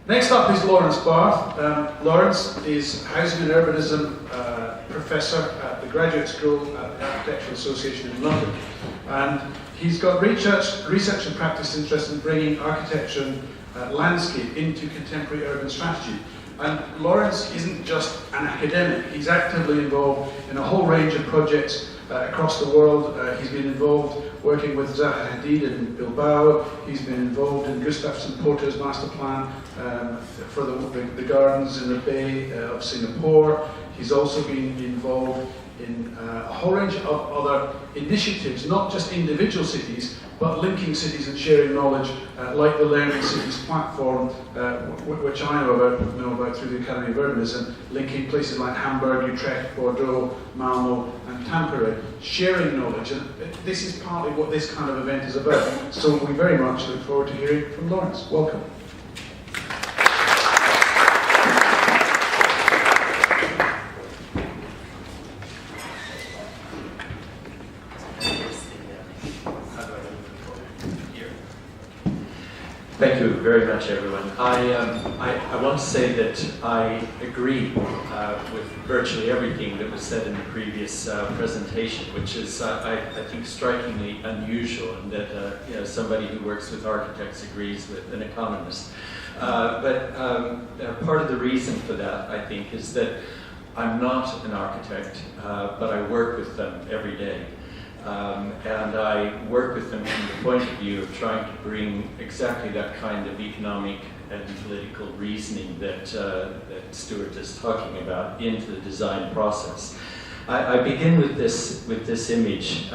Next up is Lawrence Barth. Lawrence is Housing and Urbanism Professor at the Graduate School at the Architectural Association in London. And he's got research and practice interest in bringing architecture and landscape into contemporary urban strategy. And Lawrence isn't just an academic, he's actively involved in a whole range of projects across the world. He's been involved working with Zaha Hadid in Bilbao. He's been involved in Gustafsson Porter's master plan for the gardens in the Bay of Singapore. He's also been involved in a whole range of other initiatives, not just individual cities, but linking cities and sharing knowledge, like the Learning Cities platform, which I know about through the Academy of Urbanism, linking places like Hamburg, Utrecht, Bordeaux, Malmo, and Tampere, sharing knowledge. And this is partly what this kind of event is about. So we very much look forward to hearing from Lawrence. Welcome. Thank you very much, everyone. I want to say that I agree with virtually everything that was said in the previous presentation, which is, I think, strikingly unusual, and that somebody who works with architects agrees with an economist. But part of the reason for that, I think, is that I'm not an architect, but I work with them every day. And I work with them from the point of view of trying to bring exactly that kind of economic and political reasoning that Stuart is talking about into the design process. I begin with this image.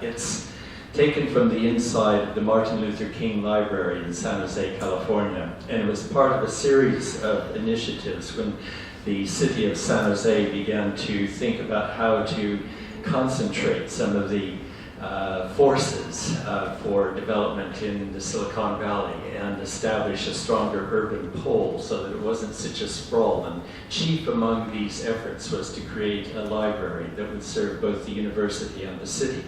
It's taken from the inside of the Martin Luther King Library in San Jose, California, and it was part of a series of initiatives when the city of San Jose began to think about how to concentrate some of the forces for development in the Silicon Valley and establish a stronger urban pole so that it wasn't such a sprawl. And chief among these efforts was to create a library that would serve both the university and the city.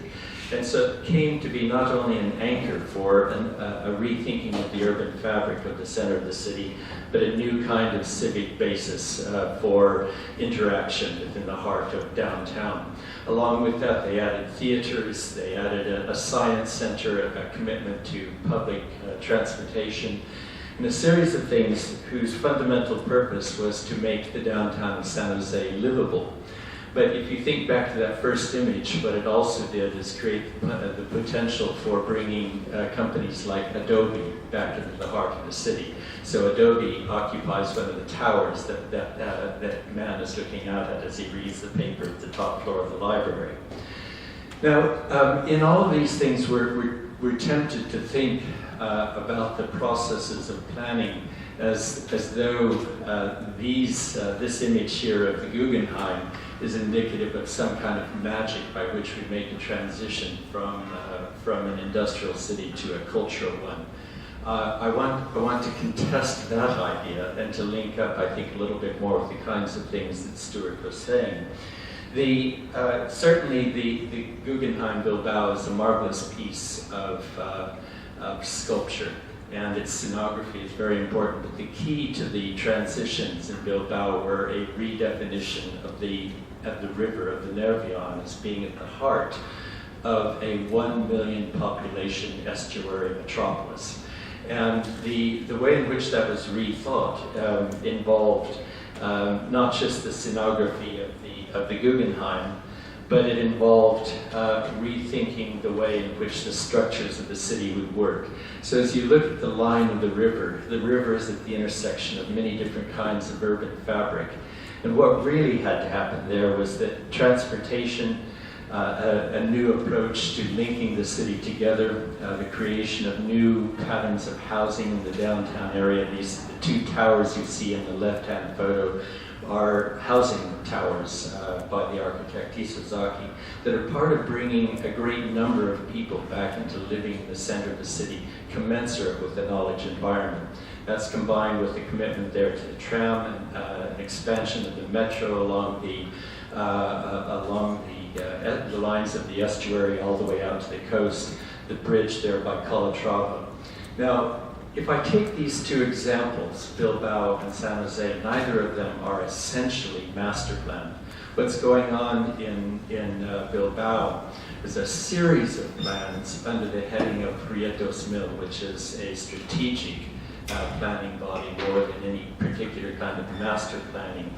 And so it came to be not only an anchor for a rethinking of the urban fabric of the center of the city, but a new kind of civic basis for interaction within the heart of downtown. Along with that, they added theaters, they added a science center, a commitment to public transportation, and a series of things whose fundamental purpose was to make the downtown of San Jose livable. But if you think back to that first image, what it also did is create the potential for bringing companies like Adobe back into the heart of the city. So Adobe occupies one of the towers that man is looking out at as he reads the paper at the top floor of the library. Now, in all of these things, we're tempted to think about the processes of planning as though this image here of the Guggenheim is indicative of some kind of magic by which we make a transition from an industrial city to a cultural one. I want to contest that idea and to link up, I think, a little bit more with the kinds of things that Stuart was saying. Certainly the Guggenheim Bilbao is a marvelous piece of sculpture, and its scenography is very important, but the key to the transitions in Bilbao were a redefinition of the river of the Nervion as being at the heart of a 1 million population estuary metropolis. And the way in which that was rethought involved not just the scenography of the Guggenheim, but it involved rethinking the way in which the structures of the city would work. So as you look at the line of the river is at the intersection of many different kinds of urban fabric. And what really had to happen there was that transportation, a new approach to linking the city together, the creation of new patterns of housing in the downtown area. The two towers you see in the left-hand photo are housing towers by the architect Isozaki that are part of bringing a great number of people back into living in the center of the city, commensurate with the knowledge environment. That's combined with the commitment there to the tram and an expansion of the metro along the lines of the estuary all the way out to the coast, the bridge there by Calatrava. Now, if I take these two examples, Bilbao and San Jose, neither of them are essentially master planned. What's going on in Bilbao is a series of plans under the heading of Prietos Mill, which is a strategic planning body more than any particular kind of master planning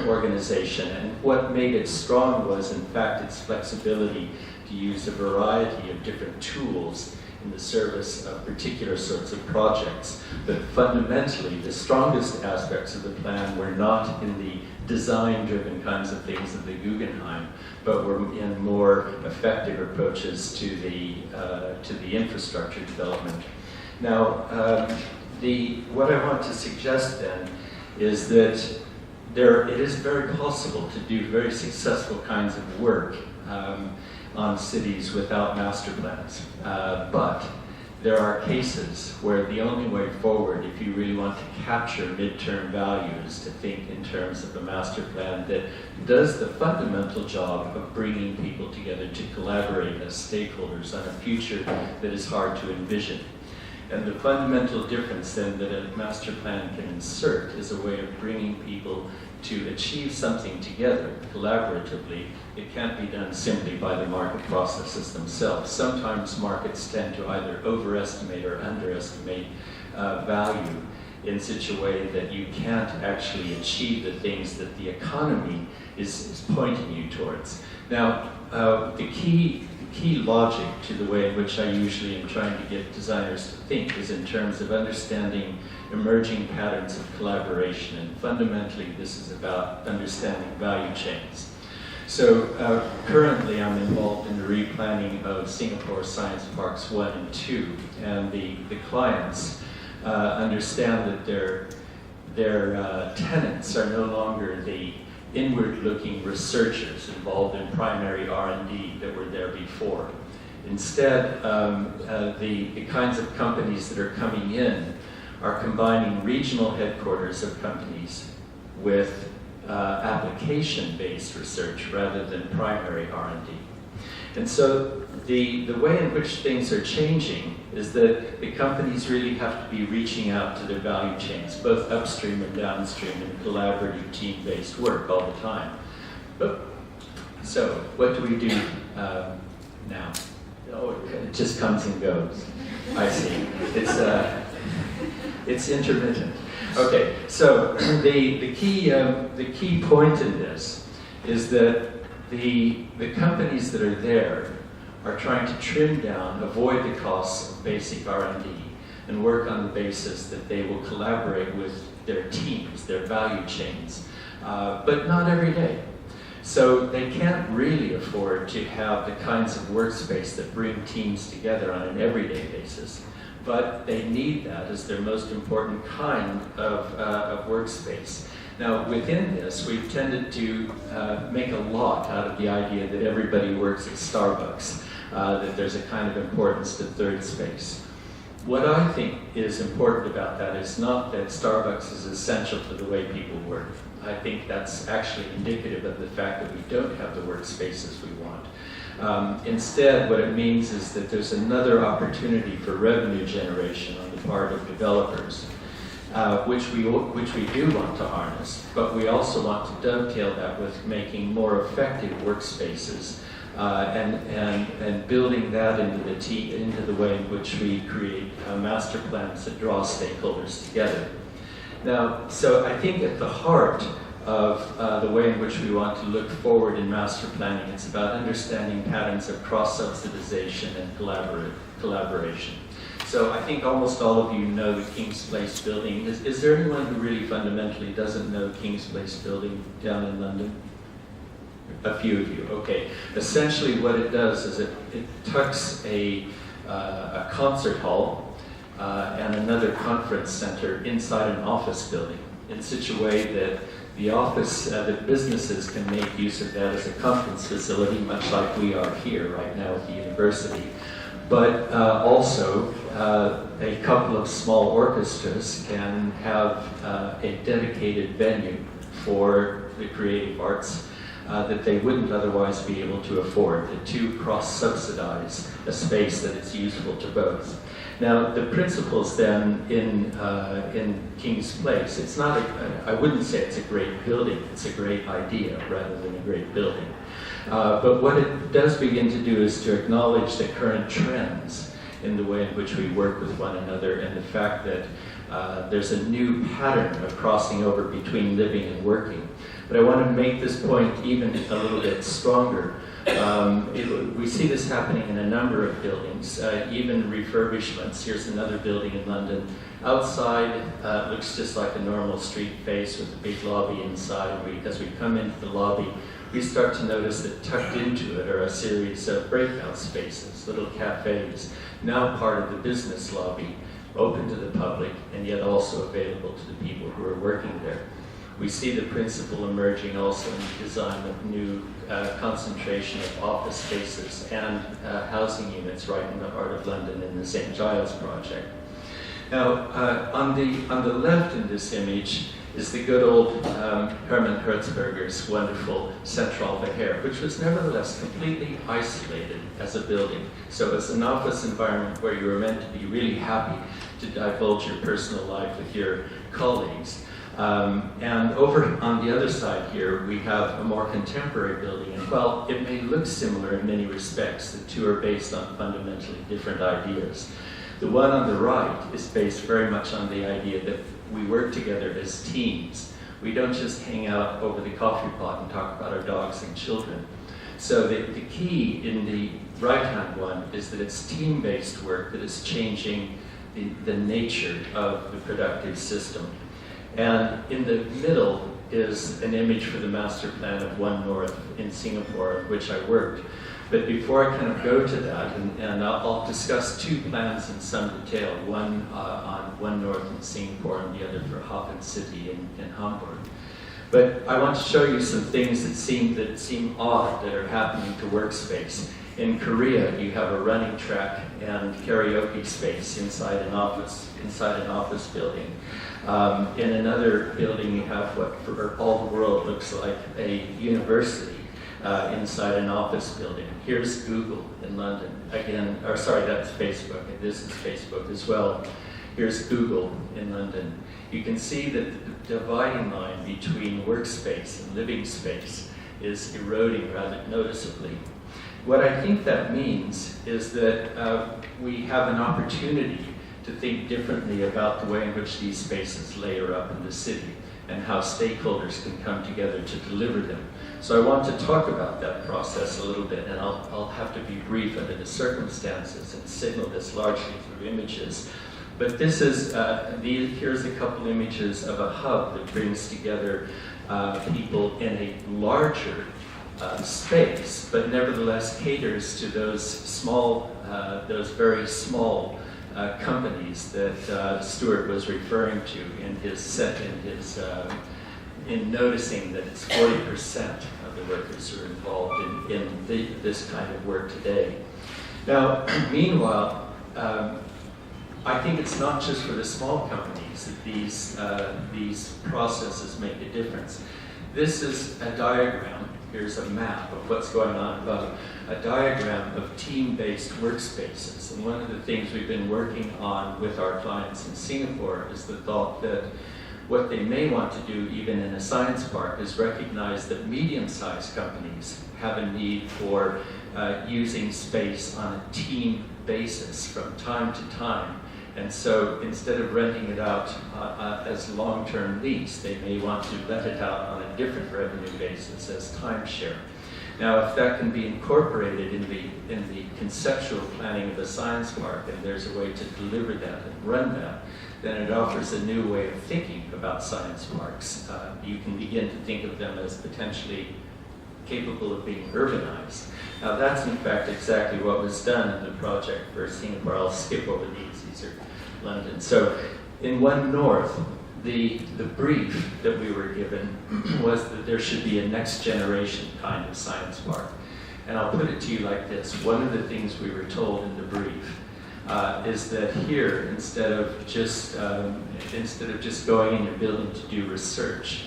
organization. And what made it strong was, in fact, its flexibility to use a variety of different tools in the service of particular sorts of projects. But fundamentally, the strongest aspects of the plan were not in the design-driven kinds of things of the Guggenheim, but were in more effective approaches to the infrastructure development. Now, what I want to suggest then is that it is very possible to do very successful kinds of work on cities without master plans. But there are cases where the only way forward, if you really want to capture midterm value, is to think in terms of a master plan that does the fundamental job of bringing people together to collaborate as stakeholders on a future that is hard to envision. And the fundamental difference then that a master plan can insert is a way of bringing people to achieve something together, collaboratively. It can't be done simply by the market processes themselves. Sometimes markets tend to either overestimate or underestimate value in such a way that you can't actually achieve the things that the economy is pointing you towards. Now, the key logic to the way in which I usually am trying to get designers to think is in terms of understanding emerging patterns of collaboration, and fundamentally this is about understanding value chains. So currently I'm involved in the replanning of Singapore Science Parks 1 and 2, and the clients understand that their tenants are no longer the inward-looking researchers involved in primary R&D that were there before. Instead, the kinds of companies that are coming in are combining regional headquarters of companies with application-based research rather than primary R&D. And so the way in which things are changing is that the companies really have to be reaching out to their value chains, both upstream and downstream, in collaborative team-based work all the time. So what do we do now? Oh, it just comes and goes. I see. It's intermittent. Okay, so the key point in this is that the companies that are there are trying to trim down, avoid the costs of basic R&D, and work on the basis that they will collaborate with their teams, their value chains, but not every day. So they can't really afford to have the kinds of workspace that bring teams together on an everyday basis, but they need that as their most important kind of workspace. Now, within this, we've tended to make a lot out of the idea that everybody works at Starbucks, that there's a kind of importance to third space. What I think is important about that is not that Starbucks is essential to the way people work. I think that's actually indicative of the fact that we don't have the workspaces we want. Instead, what it means is that there's another opportunity for revenue generation on the part of developers, which we do want to harness, but we also want to dovetail that with making more effective workspaces and building that into the way in which we create master plans that draw stakeholders together. Now, so I think at the heart of the way in which we want to look forward in master planning, it's about understanding patterns of cross-subsidization and collaboration. So I think almost all of you know the King's Place building. Is there anyone who really fundamentally doesn't know King's Place building down in London? A few of you, okay. Essentially what it does is it tucks a concert hall and another conference center inside an office building in such a way that the businesses can make use of that as a conference facility, much like we are here right now at the university. But also, a couple of small orchestras can have a dedicated venue for the creative arts that they wouldn't otherwise be able to afford. The two cross-subsidize a space that is useful to both. Now, the principles then in King's Place, it's not I wouldn't say it's a great building, it's a great idea rather than a great building. But what it does begin to do is to acknowledge the current trends in the way in which we work with one another, and the fact that there's a new pattern of crossing over between living and working. But I want to make this point even a little bit stronger. We see this happening in a number of buildings, even refurbishments. Here's another building in London. Outside, looks just like a normal street face with a big lobby inside. As we come into the lobby, we start to notice that tucked into it are a series of breakout spaces, little cafes, now part of the business lobby, open to the public, and yet also available to the people who are working there. We see the principle emerging also in the design of new concentration of office spaces and housing units right in the heart of London in the St. Giles project. Now, on the left in this image is the good old Hermann Hertzberger's wonderful Central Beheer, which was nevertheless completely isolated as a building. So it's an office environment where you were meant to be really happy to divulge your personal life with your colleagues. And over on the other side here, we have a more contemporary building. And while it may look similar in many respects, the two are based on fundamentally different ideas. The one on the right is based very much on the idea that we work together as teams. We don't just hang out over the coffee pot and talk about our dogs and children. So the key in the right-hand one is that it's team-based work that is changing the nature of the productive system. And in the middle is an image for the master plan of One North in Singapore, of which I worked. But before I kind of go to that, and I'll discuss two plans in some detail, one on One North in Singapore and the other for Hafen City in Hamburg. But I want to show you some things that seem odd that are happening to workspace. In Korea, you have a running track and karaoke space inside an office building. In another building, you have what for all the world looks like a university inside an office building. Here's Google in London. Again, or sorry, that's Facebook, and this is Facebook as well. Here's Google in London. You can see that the dividing line between workspace and living space is eroding rather noticeably. What I think that means is that we have an opportunity to think differently about the way in which these spaces layer up in the city and how stakeholders can come together to deliver them. So I want to talk about that process a little bit, and I'll have to be brief under the circumstances and signal this largely through images. But this is, here's a couple images of a hub that brings together people in a larger space, but nevertheless caters to those very small companies that Stuart was referring to in noticing that it's 40% of the workers who are involved in this kind of work today. Now, meanwhile, I think it's not just for the small companies that these processes make a difference. This is a diagram. Here's a map of what's going on above, a diagram of team-based workspaces. And one of the things we've been working on with our clients in Singapore is the thought that what they may want to do, even in a science park, is recognize that medium-sized companies have a need for using space on a team basis from time to time. And so instead of renting it out as long-term lease, they may want to let it out on a different revenue basis as timeshare. Now, if that can be incorporated in the conceptual planning of a science park, and there's a way to deliver that and run that, then it offers a new way of thinking about science parks. You can begin to think of them as potentially capable of being urbanized. Now, that's in fact exactly what was done in the project for Singapore. I'll skip over these are London. So in One North, the brief that we were given was that there should be a next generation kind of science park. And I'll put it to you like this. One of the things we were told in the brief is that here, instead of just going in your building to do research,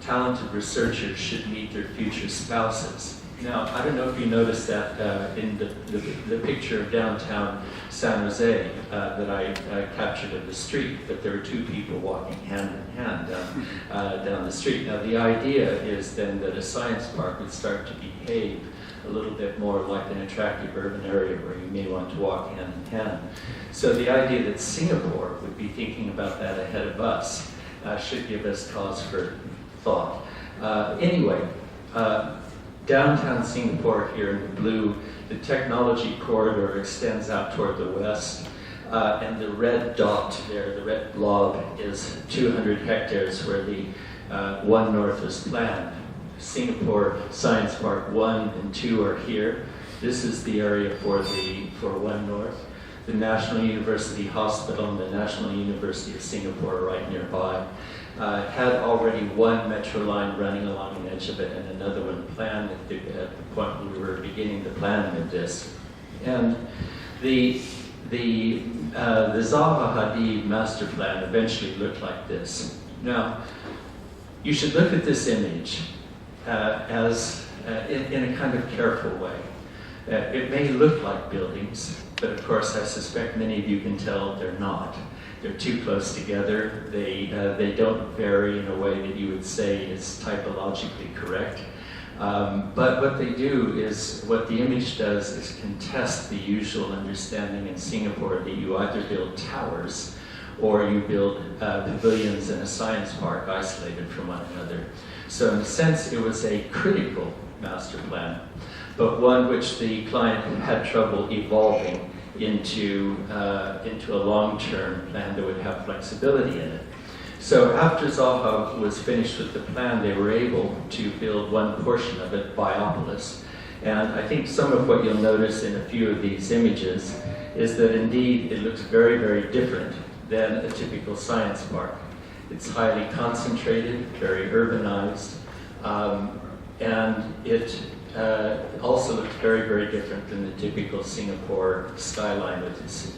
talented researchers should meet their future spouses Now, I don't know if you noticed that in the picture of downtown San Jose that I captured of the street, that there were two people walking hand in hand down the street. Now, the idea is then that a science park would start to behave a little bit more like an attractive urban area where you may want to walk hand in hand. So the idea that Singapore would be thinking about that ahead of us should give us cause for thought. Anyway, downtown Singapore here in the blue, the technology corridor extends out toward the west, and the red dot there, the red blob, is 200 hectares where the One North is planned. Singapore Science Park 1 and 2 are here. This is the area for One North. The National University Hospital and the National University of Singapore are right nearby. Had already one metro line running along the edge of it and another one planned at the point when we were beginning the planning of this. And the Zaha Hadid master plan eventually looked like this. Now, you should look at this image in a kind of careful way. It may look like buildings, but of course I suspect many of you can tell they're not. They're too close together. They don't vary in a way that you would say is typologically correct. But what they do is, what the image does is contest the usual understanding in Singapore that you either build towers or you build pavilions in a science park isolated from one another. So in a sense, it was a critical master plan, but one which the client had trouble evolving into a long-term plan that would have flexibility in it. So after Zaha was finished with the plan, they were able to build one portion of it, Biopolis. And I think some of what you'll notice in a few of these images is that indeed it looks very, very different than a typical science park. It's highly concentrated, very urbanized, and it also looks very, very different than the typical Singapore skyline with its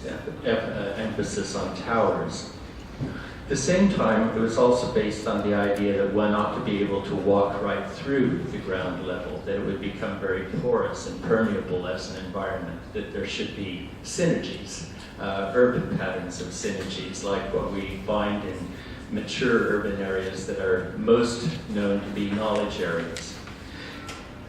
emphasis on towers. At the same time, it was also based on the idea that one ought to be able to walk right through the ground level, that it would become very porous and permeable as an environment, that there should be synergies, urban patterns of synergies, like what we find in mature urban areas that are most known to be knowledge areas.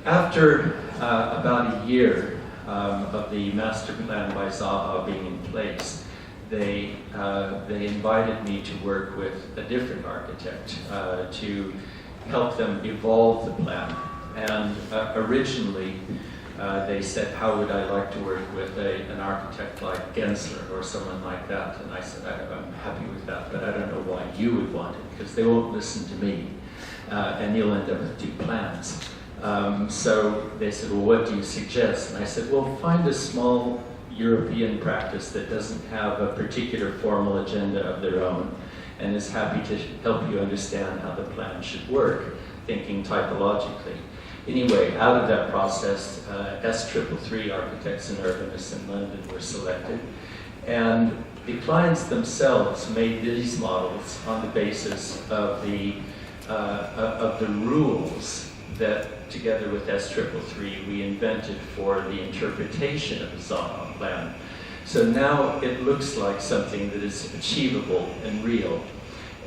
After about a year of the master plan by Zaha being in place, they invited me to work with a different architect to help them evolve the plan. And originally, they said, how would I like to work with an architect like Gensler or someone like that? And I said, I'm happy with that, but I don't know why you would want it, because they won't listen to me, and you'll end up with two plans. So they said, well, what do you suggest? And I said, well, find a small European practice that doesn't have a particular formal agenda of their own and is happy to help you understand how the plan should work, thinking typologically. Anyway, out of that process, S333 Architects and Urbanists in London were selected, and the clients themselves made these models on the basis of the rules that, together with S333, we invented for the interpretation of the Zaha plan. So now it looks like something that is achievable and real.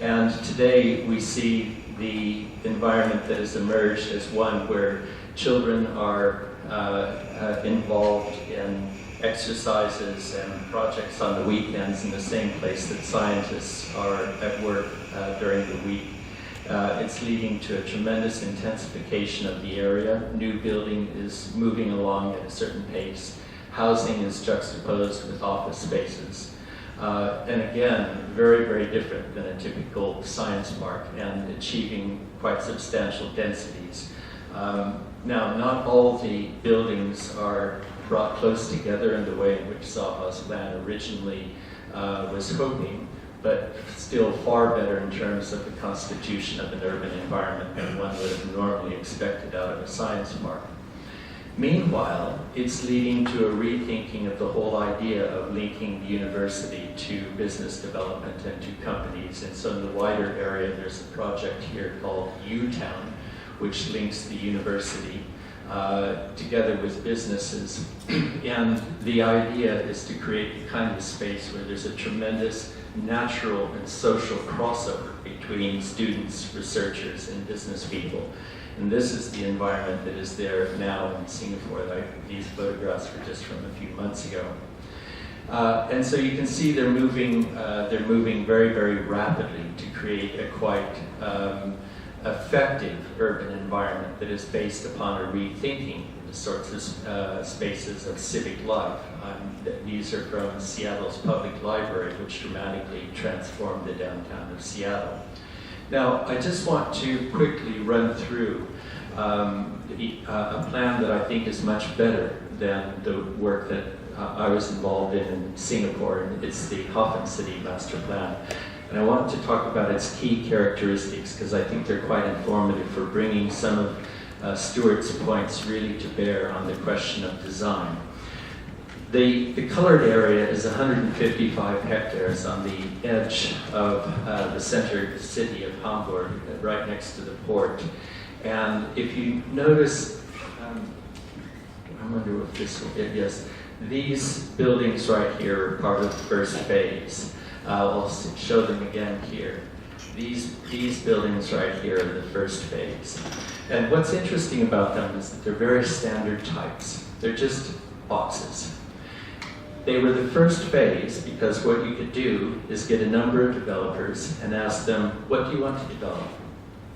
And today we see the environment that has emerged as one where children are involved in exercises and projects on the weekends in the same place that scientists are at work during the week. It's leading to a tremendous intensification of the area. New building is moving along at a certain pace. Housing is juxtaposed with office spaces. And again, very, very different than a typical science park and achieving quite substantial densities. Now, not all the buildings are brought close together in the way in which Zaha's plan originally was hoping, but still far better in terms of the constitution of an urban environment than one would have normally expected out of a science park. Meanwhile, it's leading to a rethinking of the whole idea of linking the university to business development and to companies. And so in the wider area, there's a project here called U-Town, which links the university together with businesses. And the idea is to create the kind of space where there's a tremendous natural and social crossover between students, researchers, and business people. And this is the environment that is there now in Singapore. These photographs were just from a few months ago. And so you can see they're moving very, very rapidly to create a quite effective urban environment that is based upon a rethinking the sorts of spaces of civic life. These are from Seattle's public library, which dramatically transformed the downtown of Seattle. Now, I just want to quickly run through a plan that I think is much better than the work that I was involved in Singapore, and it's the Hoffen City Master Plan. And I want to talk about its key characteristics because I think they're quite informative for bringing some of Stuart's points really to bear on the question of design. The colored area is 155 hectares on the edge of the center city of Hamburg, right next to the port. And if you notice, I wonder if this will, yes, these buildings right here are part of the first phase. I'll show them again here. These buildings right here are the first phase. And what's interesting about them is that they're very standard types. They're just boxes. They were the first phase because what you could do is get a number of developers and ask them, what do you want to develop?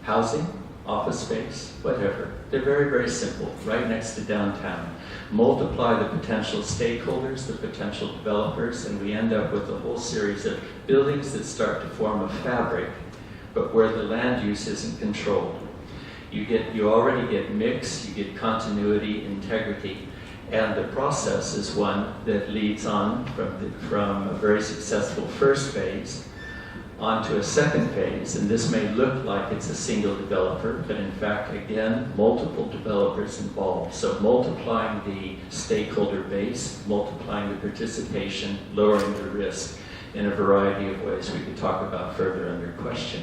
Housing, office space, whatever. They're very, very simple, right next to downtown. Multiply the potential stakeholders, the potential developers, and we end up with a whole series of buildings that start to form a fabric, but where the land use isn't controlled. You already get mix, you get continuity, integrity, and the process is one that leads on from a very successful first phase onto a second phase, and this may look like it's a single developer, but in fact, again, multiple developers involved. So multiplying the stakeholder base, multiplying the participation, lowering the risk in a variety of ways we could talk about further under question.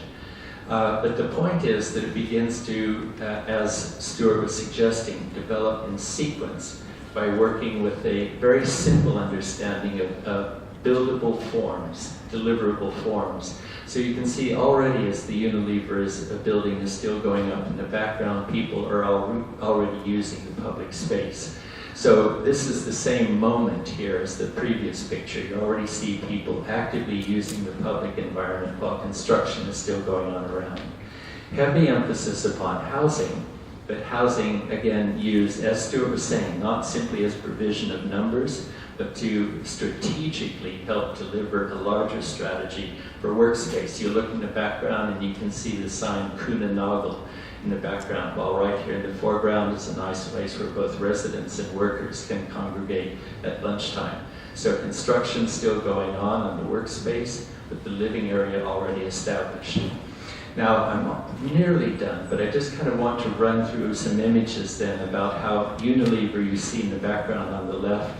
But the point is that it begins to, as Stuart was suggesting, develop in sequence by working with a very simple understanding of buildable forms, deliverable forms. So you can see already as the Unilever building is still going up in the background, people are already using the public space. So this is the same moment here as the previous picture. You already see people actively using the public environment while construction is still going on around. Heavy emphasis upon housing, but housing, again, used, as Stuart was saying, not simply as provision of numbers, but to strategically help deliver a larger strategy for workspace. You look in the background and you can see the sign Kuna Nagel in the background, while right here in the foreground is a nice place where both residents and workers can congregate at lunchtime. So construction still going on the workspace, but the living area already established. Now, I'm nearly done, but I just kind of want to run through some images then about how Unilever you see in the background on the left.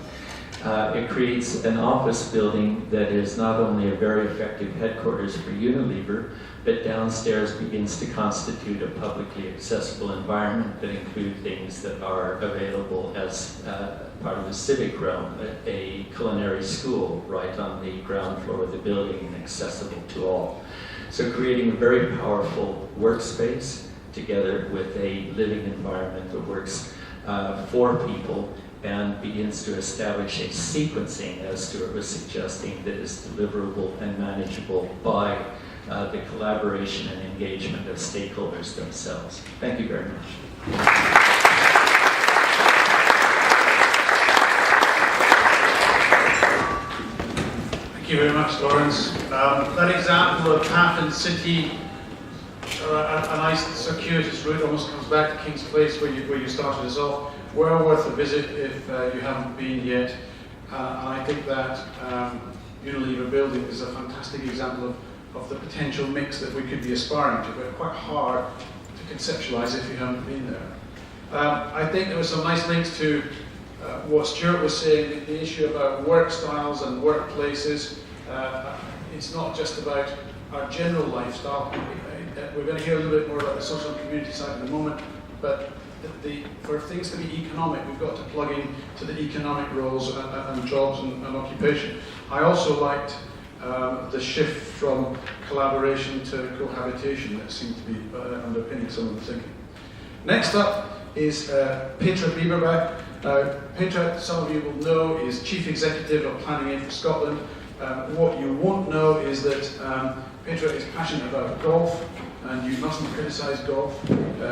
It creates an office building that is not only a very effective headquarters for Unilever, but downstairs begins to constitute a publicly accessible environment that include things that are available as part of the civic realm, a culinary school right on the ground floor of the building and accessible to all. So creating a very powerful workspace together with a living environment that works for people and begins to establish a sequencing, as Stuart was suggesting, that is deliverable and manageable by the collaboration and engagement of stakeholders themselves. Thank you very much. Thank you very much, Lawrence. That example of Hoffen City, a nice circuitous route, almost comes back to King's Place where you started us off. Well worth a visit if you haven't been yet. And I think that Unilever building is a fantastic example of the potential mix that we could be aspiring to, but quite hard to conceptualize if you haven't been there. I think there were some nice links to what Stuart was saying, the issue about work styles and workplaces. It's not just about our general lifestyle. We're going to hear a little bit more about the social and community side in a moment, but for things to be economic, we've got to plug in to the economic roles and jobs and occupation. I also liked the shift from collaboration to cohabitation that seemed to be underpinning some of the thinking. Next up is Petra Bieberbach. Petra, some of you will know, is Chief Executive of Planning Aid for Scotland. What you won't know is that Petra is passionate about golf, and you mustn't criticise golf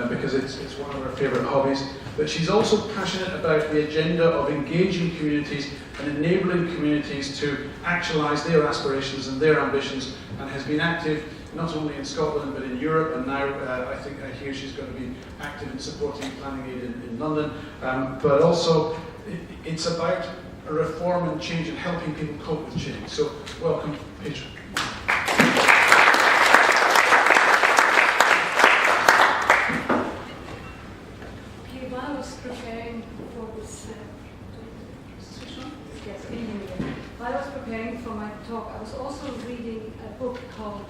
because it's one of her favourite hobbies. But she's also passionate about the agenda of engaging communities and enabling communities to actualise their aspirations and their ambitions, and has been active not only in Scotland but in Europe, and now I hear she's going to be active in supporting Planning Aid in London. But also it's about a reform and change and helping people cope with change. So welcome, Petra. While I was preparing for my talk, I was also reading a book called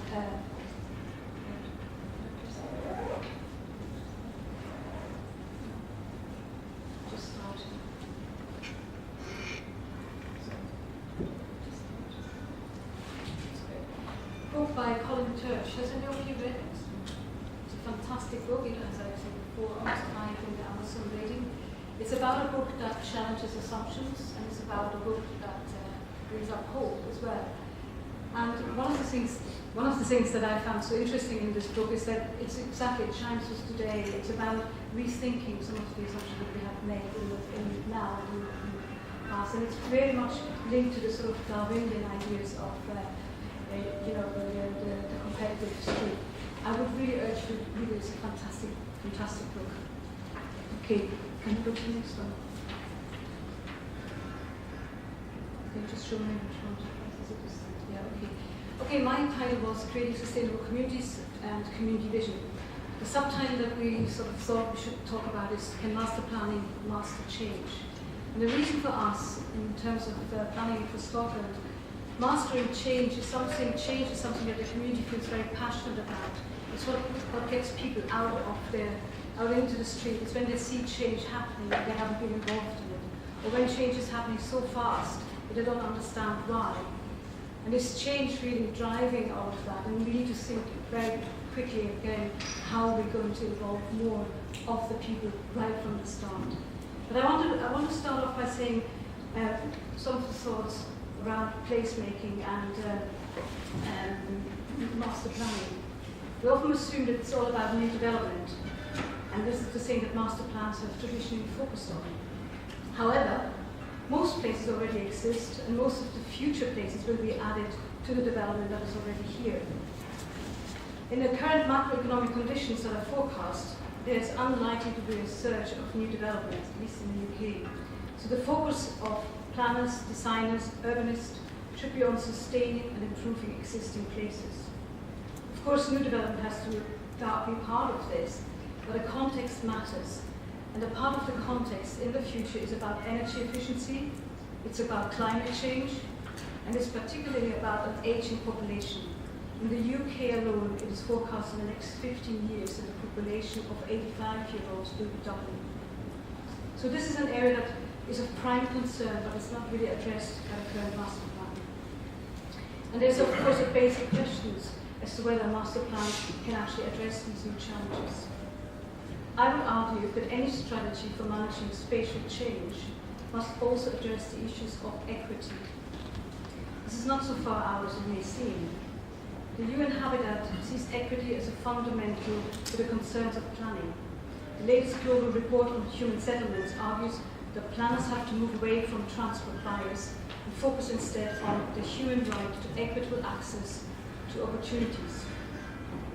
book by Colin Church. Has anyone of you read it? It's a fantastic book. It has actually 4 out of 5 in the Amazon rating. It's about a book that challenges assumptions, and it's about a book that brings up hope as well. And one of the things that I found so interesting in this book is that it chimes us today. It's about rethinking some of the assumptions that we have made in now and in the past, and it's very much linked to the sort of Darwinian ideas of the competitive streak. I would really urge you to read it. It's a fantastic book. Okay, can you go to the next one? Can you just show me which one? Yeah, okay. Okay, my title was Creating Sustainable Communities and Community Vision. The subtitle that we sort of thought we should talk about is Can Master Planning Master Change? And the reason for us, in terms of planning for Scotland, mastering change is something that the community feels very passionate about. It's what gets people out into the street. It's when they see change happening that they haven't been involved in it, or when change is happening so fast that they don't understand why. And it's change really driving all of that, and we need to think very quickly again how we're going to involve more of the people right from the start. But I want to start off by saying some of the thoughts around placemaking and master planning. We often assume that it's all about new development, and this is the thing that master plans have traditionally focused on. However, most places already exist, and most of the future places will be added to the development that is already here. In the current macroeconomic conditions that are forecast, there is unlikely to be a surge of new development, at least in the UK. So the focus of planners, designers, urbanists should be on sustaining and improving existing places. Of course, new development has to be part of this, but the context matters. And a part of the context in the future is about energy efficiency, it's about climate change, and it's particularly about an aging population. In the UK alone, it is forecast in the next 15 years that the population of 85-year-olds will be doubling. So this is an area that is of prime concern, but it's not really addressed by the current master plan. And there's of course a basic question as to whether a master plan can actually address these new challenges. I would argue that any strategy for managing spatial change must also address the issues of equity. This is not so far out as it may seem. The UN Habitat sees equity as a fundamental to the concerns of planning. The latest global report on human settlements argues that planners have to move away from transport barriers and focus instead on the human right to equitable access to opportunities.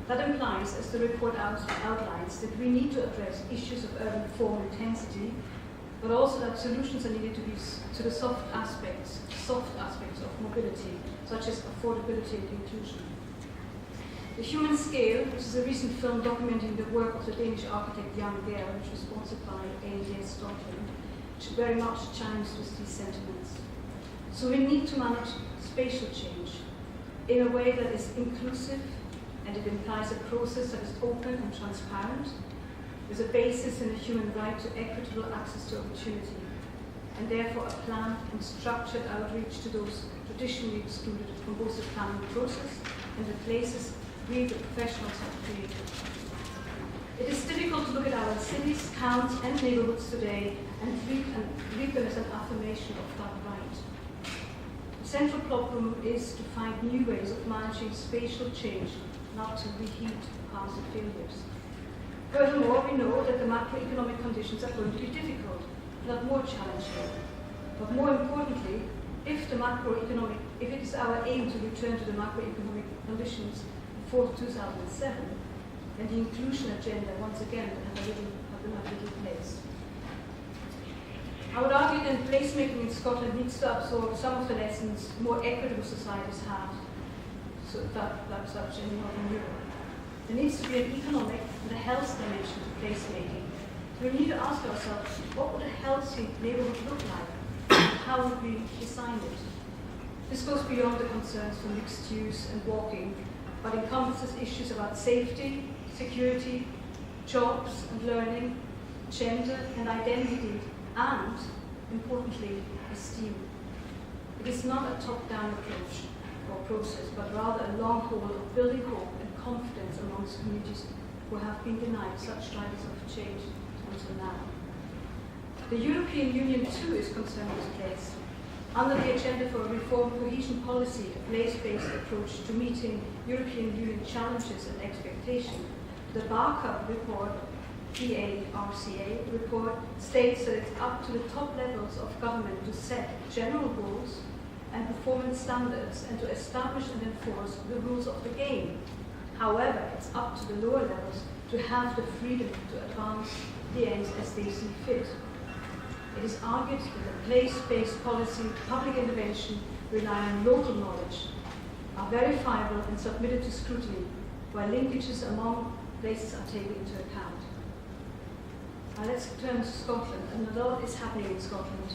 That implies, as the report outlines, that we need to address issues of urban form intensity, but also that solutions are needed to be to the soft aspects of mobility, such as affordability and inclusion. The Human Scale, which is a recent film documenting the work of the Danish architect Jan Gehl, which was sponsored by AND Scotland, very much chimes with these sentiments. So we need to manage spatial change in a way that is inclusive, and it implies a process that is open and transparent, is a basis in the human right to equitable access to opportunity, and therefore a planned and structured outreach to those traditionally excluded from both the planning process and the places we, the professionals, have created. It is difficult to look at our cities, towns and neighbourhoods today and read them as an affirmation of that right. The central problem is to find new ways of managing spatial change, not to reheat past failures. Furthermore, we know that the macroeconomic conditions are going to be difficult, not more challenging. But more importantly, if it is our aim to return to the macroeconomic conditions before 2007, then the inclusion agenda once again will have a little place. I would argue that placemaking in Scotland needs to absorb some of the lessons more equitable societies have, so that's such in Northern Europe. There needs to be an economic and a health dimension to placemaking. We need to ask ourselves, what would a healthy neighbourhood look like? How would we design it? This goes beyond the concerns for mixed use and walking, but encompasses issues about safety, security, jobs and learning, gender and identity, and, importantly, esteem. It is not a top-down approach or process, but rather a long haul of building hope and confidence amongst communities who have been denied such drivers of change until now. The European Union too is concerned with place. Under the agenda for a reformed cohesion policy, a place-based approach to meeting European Union challenges and expectations, the Barth report, BARCA report, states that it's up to the top levels of government to set general goals and performance standards and to establish and enforce the rules of the game. However, it's up to the lower levels to have the freedom to advance the ends as they see fit. It is argued that a place-based policy, public intervention, relying on local knowledge, are verifiable and submitted to scrutiny, while linkages among places are taken into account. Now let's turn to Scotland, and a lot is happening in Scotland.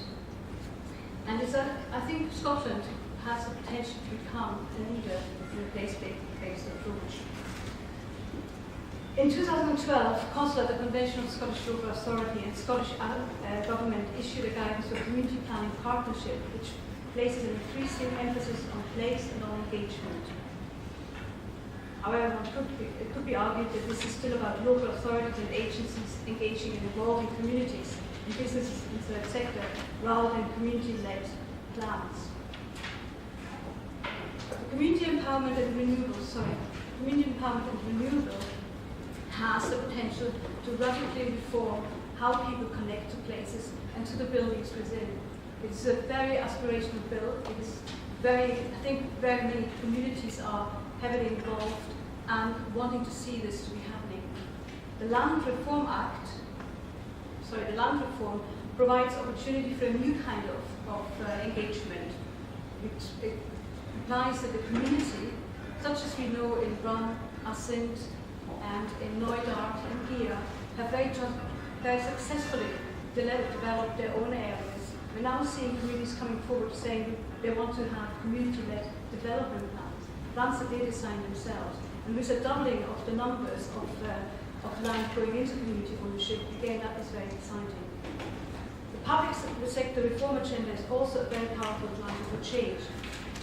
And I think Scotland has the potential to become a leader in a place-based approach. In 2012, COSLA, the Convention of Scottish Local Authority, and Scottish Government issued a guidance for community planning partnership, which places an increasing emphasis on place and on engagement. However, it could be argued that this is still about local authorities and agencies engaging in evolving communities and businesses in the third sector, rather than community-led plans. Community empowerment and renewable has the potential to radically reform how people connect to places and to the buildings within. It's a very aspirational bill. It is I think very many communities are heavily involved and wanting to see this to be happening. The Land Reform provides opportunity for a new kind of engagement. It implies that the community, such as we know in Brun, Assynt, and in Neudart and Gia, have very successfully developed their own areas. We're now seeing communities coming forward saying they want to have community-led development plans that they design themselves. And with a doubling of the numbers of land going into community ownership, again, that is very exciting. The public sector reform agenda is also a very powerful driver for change.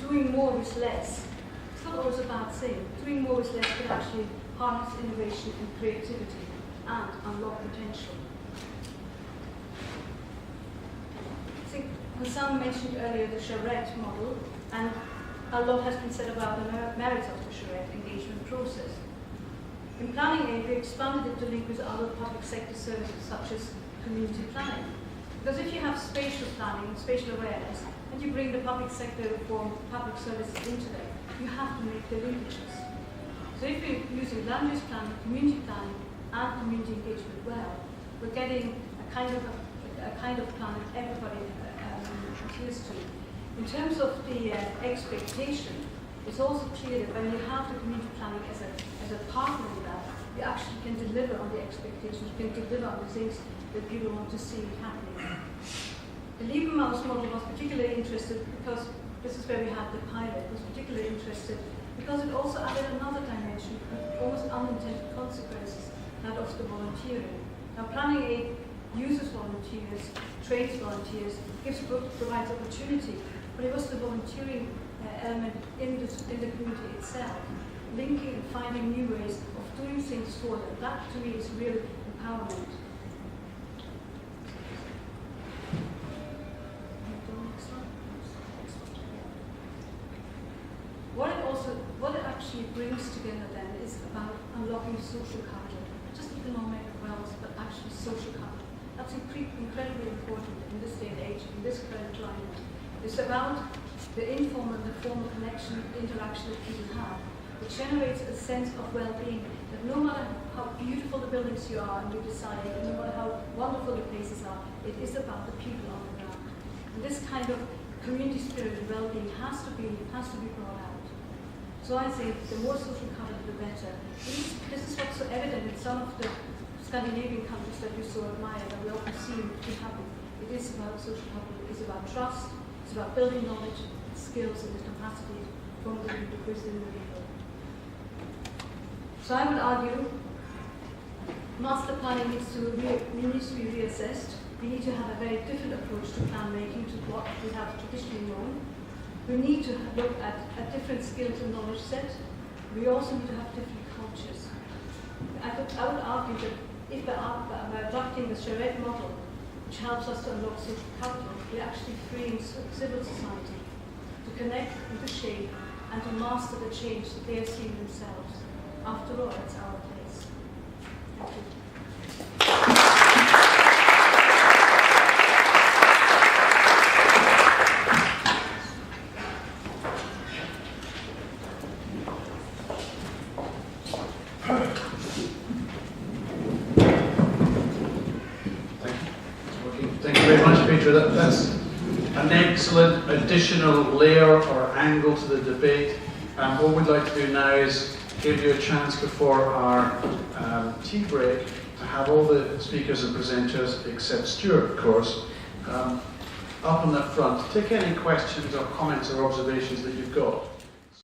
Doing more with less. It's not always a bad thing. Doing more with less can actually harness innovation and creativity and unlock potential. I think Hassan mentioned earlier the charrette model, and a lot has been said about the merits of the charrette engagement process. In planning aid, we expanded it to link with other public sector services such as community planning. Because if you have spatial planning, spatial awareness, and you bring the public sector reform, public services into them, you have to make the linkages. So if we're using land use planning, community planning, and community engagement well, we're getting a kind of plan that everybody adheres to. In terms of the expectation, it's also clear that when you have the community planning as a partner in that, you actually can deliver on the expectations, you can deliver on the things that people want to see happening. The Liebermaus model was particularly interested because this is where we had the pilot, was particularly interested because it also added another dimension, almost unintended consequences, that of the volunteering. Now, planning aid uses volunteers, trains volunteers, provides opportunity, but it was the volunteering element in the community itself, linking and finding new ways of doing things for them. That, to me, is real empowerment. What it actually brings together then is about unlocking social capital, just economic wealth, but actually social capital. That's incredibly important in this day and age, in this current climate. It's about the informal and the formal connection, interaction that people have. It generates a sense of well-being, that no matter how beautiful the buildings you are and you decide, and no matter how wonderful the places are, it is about the people on the ground. And this kind of community spirit and well-being has to be brought out. So I think the more social capital, the better. This is what's so evident in some of the Scandinavian countries that we so admire, that we often see to happen. It is about social capital, it is about trust, it's about building knowledge, skills, and the capacity from the within the people. So I would argue master planning needs to be reassessed. We need to have a very different approach to plan making to what we have traditionally known. We need to look at a different skills and knowledge set. We also need to have different cultures. I would argue that if by adopting the charrette model, which helps us to unlock social capital, we're actually freeing civil society to connect and to shape and to master the change that they are seeing themselves. After all, it's our place. Thank you. Petra, that's an excellent additional layer or angle to the debate. What we'd like to do now is give you a chance before our tea break to have all the speakers and presenters, except Stuart, of course, up on the front. Take any questions or comments or observations that you've got.